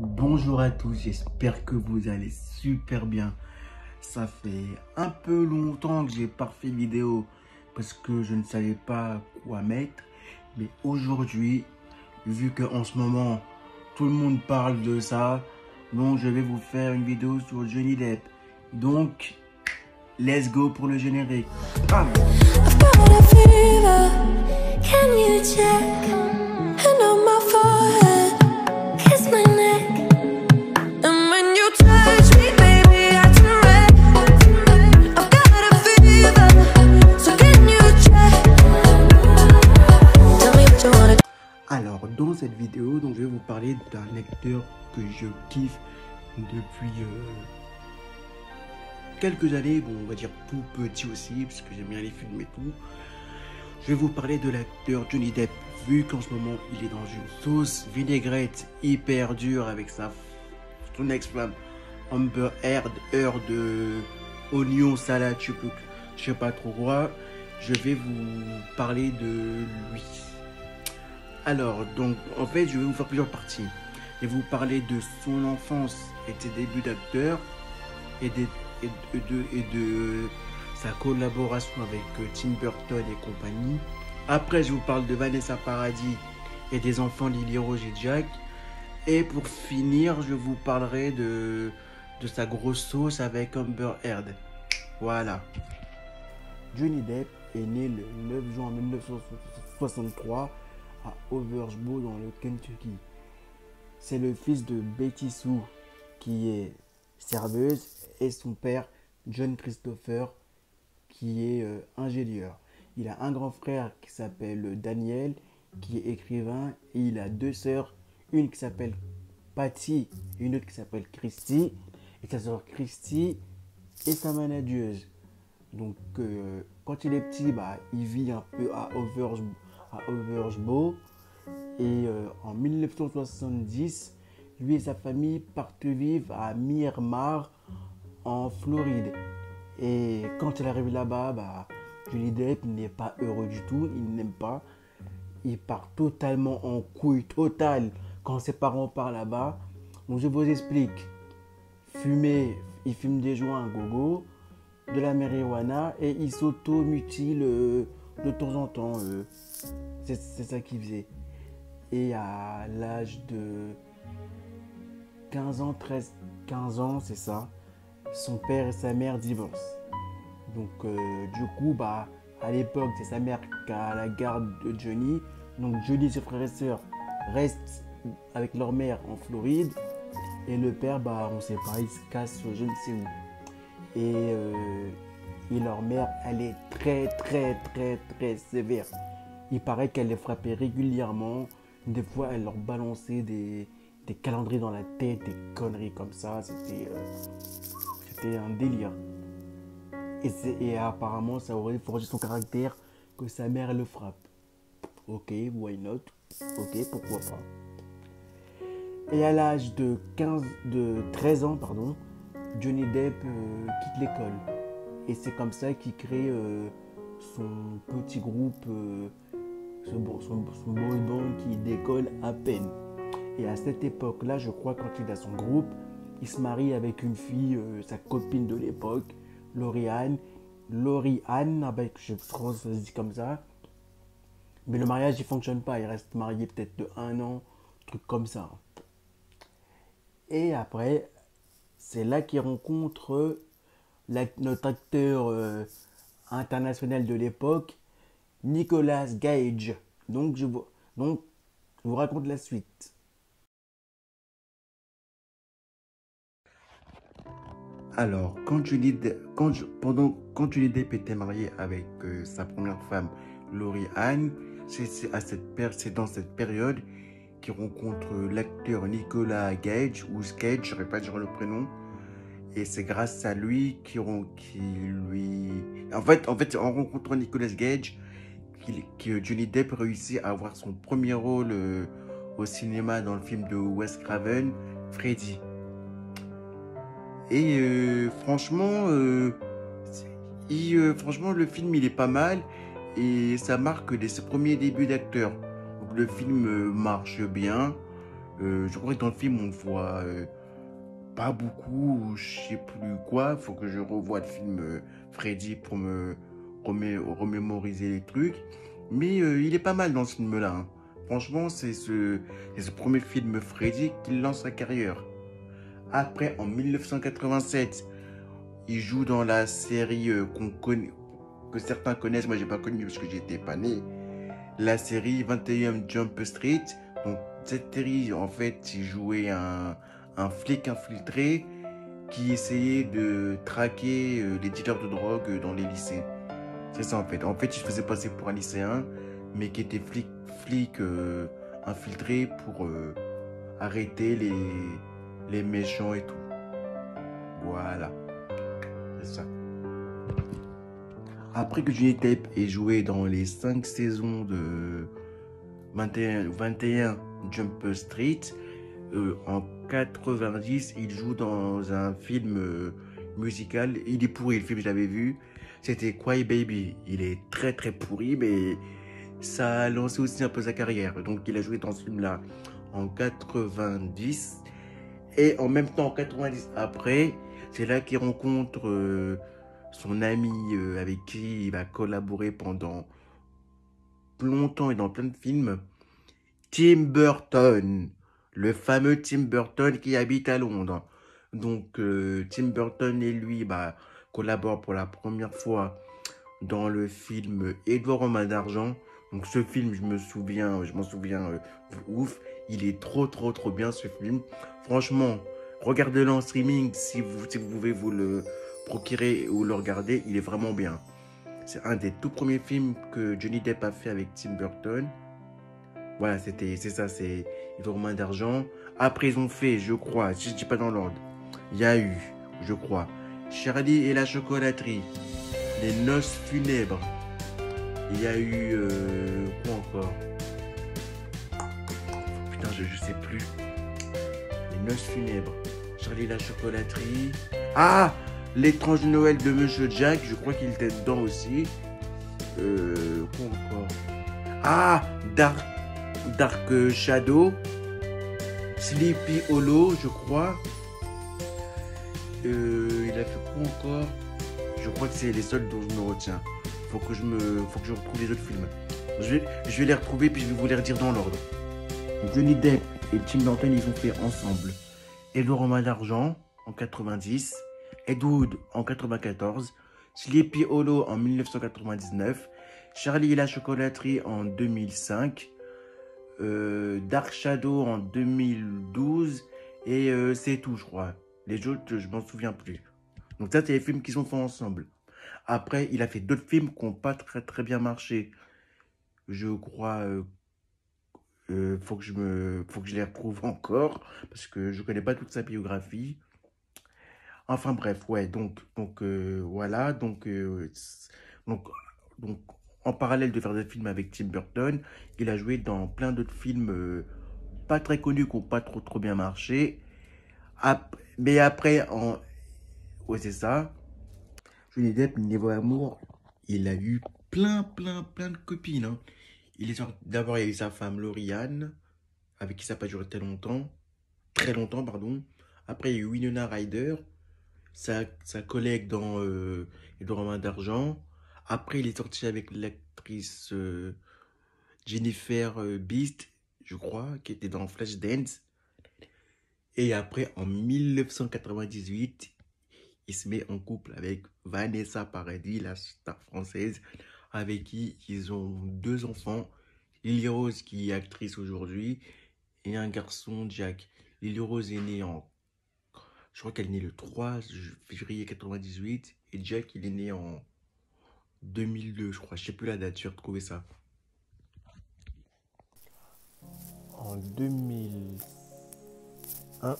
Bonjour à tous, j'espère que vous allez super bien. Ça fait un peu longtemps que j'ai pas fait vidéo parce que je ne savais pas quoi mettre. Mais aujourd'hui, vu qu'en ce moment, tout le monde parle de ça, donc je vais vous faire une vidéo sur Johnny Depp. Donc, let's go pour le générique. Bam! Alors, dans cette vidéo, donc, je vais vous parler d'un acteur que je kiffe depuis quelques années. Bon, on va dire tout petit aussi, parce que j'aime bien les films et tout. Je vais vous parler de l'acteur Johnny Depp, vu qu'en ce moment, il est dans une sauce vinaigrette hyper dure avec son ex-femme Amber Heard, heure de oignon, salade, je sais pas trop quoi. Je vais vous parler de lui. Alors, donc, en fait, je vais vous faire plusieurs parties. Je vais vous parler de son enfance et de ses débuts d'acteur et de sa collaboration avec Tim Burton et compagnie. Après, je vous parle de Vanessa Paradis et des enfants Lily Rose et Jack. Et pour finir, je vous parlerai de sa grosse sauce avec Amber Heard. Voilà. Johnny Depp est né le 9 juin 1963 à Oversbo dans le Kentucky. C'est le fils de Betty Sue qui est serveuse et son père John Christopher qui est ingénieur. Il a un grand frère qui s'appelle Daniel qui est écrivain et il a deux sœurs, une qui s'appelle Patty et une autre qui s'appelle Christy. Et sa sœur Christy est sa manageuse. Donc quand il est petit, il vit un peu à Oversbo. Et en 1970, lui et sa famille partent vivre à Miramar en Floride. Et quand il arrive là-bas, Johnny Depp n'est pas heureux du tout, il n'aime pas. Il part totalement en couille totale quand ses parents partent là-bas. Donc je vous explique. Il fume des joints à gogo, de la marijuana et il s'auto-mutile de temps en temps. C'est ça qu'il faisait. Et à l'âge de 15 ans, c'est ça, son père et sa mère divorcent. Donc du coup, à l'époque, c'est sa mère qui a la garde de Johnny. Donc Johnny et ses frères et sœurs restent avec leur mère en Floride. Et le père, on ne sait pas, il se casse je ne sais où. Et leur mère, elle est très sévère. Il paraît qu'elle les frappait régulièrement. Des fois, elle leur balançait des calendriers dans la tête, des conneries comme ça. C'était un délire. Et apparemment, ça aurait forgé son caractère que sa mère elle le frappe. Ok, why not? Ok, pourquoi pas. Et à l'âge de 13 ans, Johnny Depp quitte l'école. Et c'est comme ça qu'il crée son petit groupe, son boy band qui décolle à peine. Et à cette époque-là, je crois, quand il est dans son groupe, il se marie avec une fille, sa copine de l'époque, Laurie Ann, je pense que ça se dit comme ça. Mais le mariage, il fonctionne pas. Il reste marié peut-être de 1 an, truc comme ça. Et après, c'est là qu'il rencontre notre acteur international de l'époque, Nicolas Cage. Donc je vous raconte la suite. Alors, quand Johnny Depp était marié avec sa première femme, Laurie Ann, c'est dans cette période qu'il rencontre l'acteur Nicolas Cage, ou Cage, je ne saurais pas dire le prénom. Et c'est grâce à lui En fait, en rencontrant Nicolas Cage, que Johnny Depp réussit à avoir son premier rôle au cinéma dans le film de Wes Craven, Freddy. Et franchement, le film il est pas mal et ça marque ses premiers débuts d'acteur. Donc le film marche bien. Je crois que dans le film, on le voit pas beaucoup, ou je sais plus quoi. Faut que je revoie le film Freddy pour me remémoriser les trucs. Mais il est pas mal dans ce film-là, hein. Franchement, c'est ce premier film Freddy qui lance sa carrière. Après, en 1987, il joue dans la série qu'on connaît, que certains connaissent, moi j'ai pas connu parce que j'étais pas né. La série 21 Jump Street. Donc cette série, en fait, il jouait un flic infiltré qui essayait de traquer les dealers de drogue dans les lycées. C'est ça en fait. En fait, il se faisait passer pour un lycéen, mais qui était flic infiltré pour arrêter les méchants et tout. Voilà, c'est ça. Après que Johnny Depp ait joué dans les 5 saisons de 21 Jump Street, en 90, il joue dans un film musical. Il est pourri, le film, je l'avais vu. C'était Cry Baby. Il est très très pourri, mais ça a lancé aussi un peu sa carrière. Donc il a joué dans ce film-là en 90. Et en même temps, en 90 après, c'est là qu'il rencontre son ami avec qui il va collaborer pendant longtemps et dans plein de films, Tim Burton. Le fameux Tim Burton qui habite à Londres. Donc Tim Burton et lui collaborent pour la première fois dans le film Edouard en main d'argent. Donc ce film, je m'en souviens ouf. Il est trop bien ce film. Franchement, regardez-le en streaming si vous pouvez vous le procurer ou le regarder. Il est vraiment bien. C'est un des tout premiers films que Johnny Depp a fait avec Tim Burton. Voilà, c'est ça, c'est Edouard en main d'argent. Après, ils ont fait, je crois, si je ne dis pas dans l'ordre, il y a eu, je crois, Charlie et la chocolaterie, Les noces funèbres. Il y a eu... quoi encore? Putain, je sais plus. Les noces funèbres. Charlie et la chocolaterie. Ah, L'étrange Noël de Monsieur Jack. Je crois qu'il était dedans aussi. Quoi encore? Ah, Dark Shadow. Sleepy Hollow, je crois. Il a fait quoi encore? Je crois que c'est les seuls dont je me retiens. Faut que je retrouve les autres films. Je vais les retrouver puis je vais vous les redire dans l'ordre. Johnny Depp et Tim Burton, ils ont fait ensemble Edouard en main d'argent en 90, Ed Wood en 94, Sleepy Hollow en 1999, Charlie et la chocolaterie en 2005, Dark Shadow en 2012 et c'est tout, je crois. Les autres, je m'en souviens plus. Donc ça, c'est les films qu'ils ont fait ensemble. Après, il a fait d'autres films qui n'ont pas très bien marché. Je crois... faut que je les retrouve encore, parce que je connais pas toute sa biographie. Enfin bref, ouais, voilà. Donc, donc, en parallèle de faire des films avec Tim Burton, il a joué dans plein d'autres films pas très connus, qui n'ont pas trop bien marché. Mais après, ouais, c'est ça. Johnny Depp, niveau amour, il a eu plein de copines, hein. D'abord, il y a eu sa femme Lauriane, avec qui ça n'a pas duré très longtemps, pardon. Après, il y a eu Winona Ryder, sa collègue dans Edouard en main d'argent. Après, il est sorti avec l'actrice Jennifer Beast, je crois, qui était dans Flashdance. Et après, en 1998, il se met en couple avec Vanessa Paradis, la star française, avec qui ils ont 2 enfants. Lily Rose, qui est actrice aujourd'hui, et un garçon, Jack. Lily Rose est née je crois qu'elle est née le 3 février 98, et Jack, il est né en 2002, je crois. Je sais plus la date, j'ai retrouvé ça. En 2001,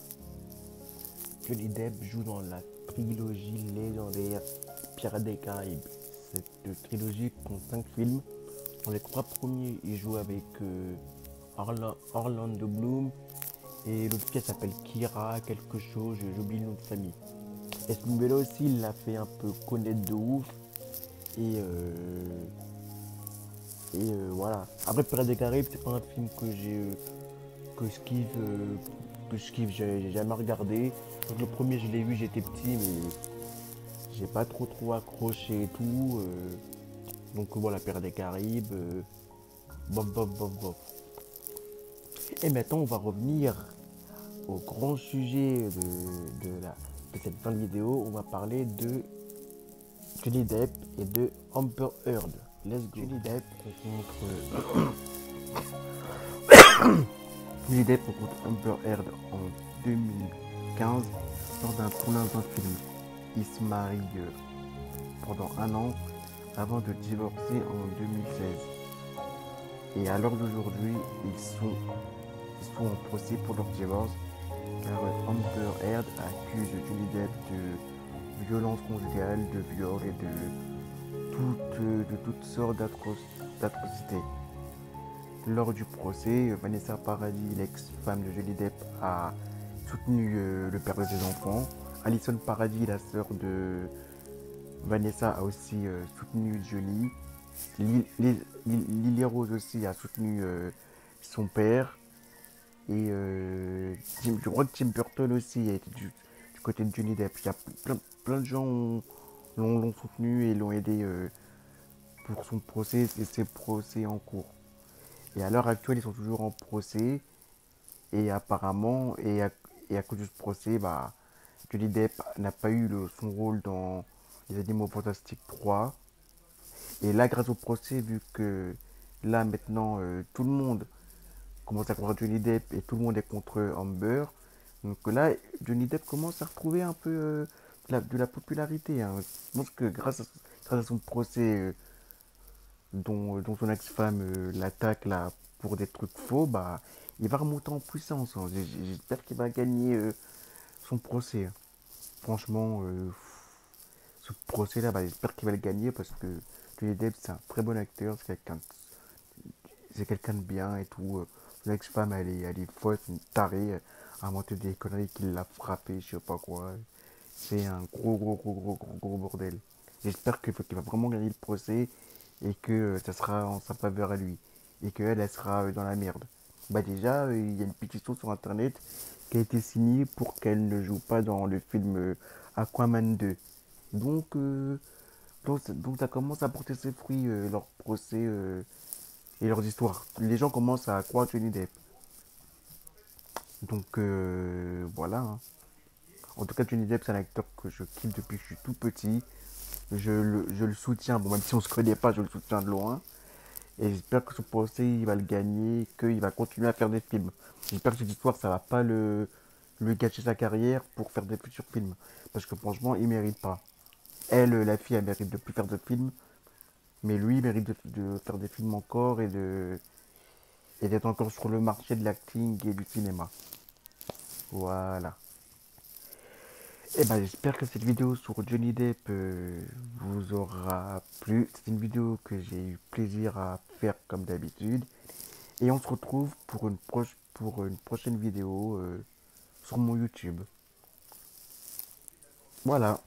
Johnny Depp joue dans la trilogie légendaire Pirates des Caraïbes. Cette trilogie compte 5 films. Dans les 3 premiers, il joue avec Orlando Bloom. Et l'autre fille s'appelle Kira, quelque chose, j'oublie le nom de famille. Et ce film-là aussi, il l'a fait un peu connaître de ouf. Et voilà. Après, Pirates des Caraïbes, c'est pas un film que que je kiffe, j'ai jamais regardé. Donc le premier je l'ai vu, j'étais petit, mais j'ai pas trop accroché et tout. Donc voilà, Pirates des Caraïbes, bof. Et maintenant on va revenir au grand sujet de cette fin de vidéo. On va parler de Johnny Depp et de Amber Heard. Let's go. Johnny Depp rencontre Amber Heard en 2015 lors d'un tournage d'un film. Ils se marient pendant un an avant de divorcer en 2016. Et à l'heure d'aujourd'hui, ils sont en procès pour leur divorce car Amber Heard accuse Johnny Depp de violence conjugale, de viol et de toutes sortes d'atrocités. Lors du procès, Vanessa Paradis, l'ex-femme de Johnny Depp, a soutenu le père de ses enfants. Alison Paradis, la sœur de Vanessa, a aussi soutenu Johnny. Lily Rose aussi a soutenu son père. Et je crois que Tim Burton aussi a été du côté de Johnny Depp. Il y a plein de gens l'ont soutenu et l'ont aidé pour son procès et ses procès en cours. Et à l'heure actuelle, ils sont toujours en procès. Et apparemment, et à cause de ce procès, bah, Johnny Depp n'a pas eu son rôle dans Les Animaux Fantastiques 3. Et là, grâce au procès, vu que là maintenant tout le monde commence à croire Johnny Depp et tout le monde est contre Amber, donc là, Johnny Depp commence à retrouver un peu de la popularité. Hein. Je pense que grâce à son procès dont son ex-femme l'attaque là pour des trucs faux, bah, il va remonter en puissance. Hein. J'espère qu'il va gagner son procès. Franchement, ce procès-là, bah, j'espère qu'il va le gagner parce que Johnny Depp, c'est un très bon acteur, c'est quelqu'un de bien et tout. Son ex-femme, elle est folle, une tarée, a inventé des conneries qu'il l'a frappé, je sais pas quoi. C'est un gros bordel. J'espère qu'il va vraiment gagner le procès et que ça sera en sa faveur à lui. Et qu'elle, elle sera dans la merde. Bah déjà, il y a une pétition sur internet qui a été signée pour qu'elle ne joue pas dans le film Aquaman 2. Donc, donc ça commence à porter ses fruits, leur procès et leurs histoires. Les gens commencent à croire Johnny Depp. Donc voilà. Hein. En tout cas, Johnny Depp, c'est un acteur que je kiffe depuis que je suis tout petit. Je le soutiens. Bon, même si on se connaît pas, je le soutiens de loin. Et j'espère que ce procès, il va le gagner, qu'il va continuer à faire des films. J'espère que cette histoire, ça va pas le gâcher sa carrière pour faire des futurs films. Parce que franchement, il mérite pas. Elle, la fille, elle mérite de plus faire de films. Mais lui, il mérite de faire des films encore et d'être encore sur le marché de l'acting et du cinéma. Voilà. Et ben j'espère que cette vidéo sur Johnny Depp vous aura plu. C'est une vidéo que j'ai eu plaisir à faire comme d'habitude. Et on se retrouve pour une prochaine vidéo sur mon YouTube. Voilà.